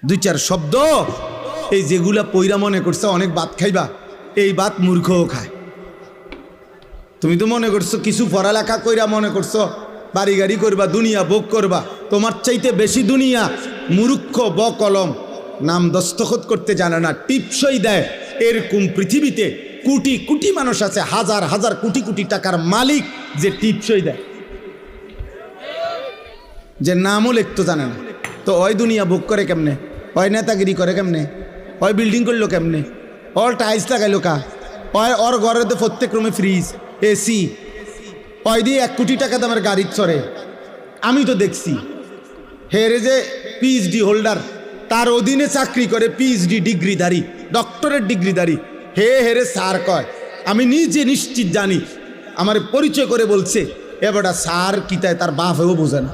দুই চার শব্দ এই যেগুলা পইরা মনে করছে অনেক ভাত খাইবা, এই ভাত মূর্খও খায়। তুমি তো মনে করছো কিছু পড়ালেখা কইরা মনে করছো বাড়ি গাড়ি করবা, দুনিয়া ভোগ করবা। তোমার চাইতে বেশি দুনিয়া মূর্খ বকলম, নাম দস্তখত করতে জানে না, টিপসই দেয়। এরকম পৃথিবীতে কোটি কোটি মানুষ আছে, হাজার হাজার কোটি কোটি টাকার মালিক, যে টিপসই দেয়, যে নামও লিখতে জানে না। তো ওই দুনিয়া ভোগ করে কেমনে? ওই নেতাগিরি করে কেমনে? ওই বিল্ডিং করলো কেমনে? ওর টাইলস লাগাইলো কা? ওর ঘরে তো প্রত্যেক রুমে ফ্রিজ, এসি, ওই দিয়ে 1 কোটি টাকা দামের গাড়ি চড়ে। আমি তো দেখছি হেরে যে পিএইচডি হোল্ডার, তার অধীনে চাকরি করে পিএইচডি ডিগ্রিধারী, ডক্টরেট ডিগ্রিধারী, হেরে স্যার কয়। আমি নিজে নিশ্চিত জানি, আমার পরিচয় করে বলছে এবারটা স্যার কিতায় তার বাপ হয়েও বোঝে না।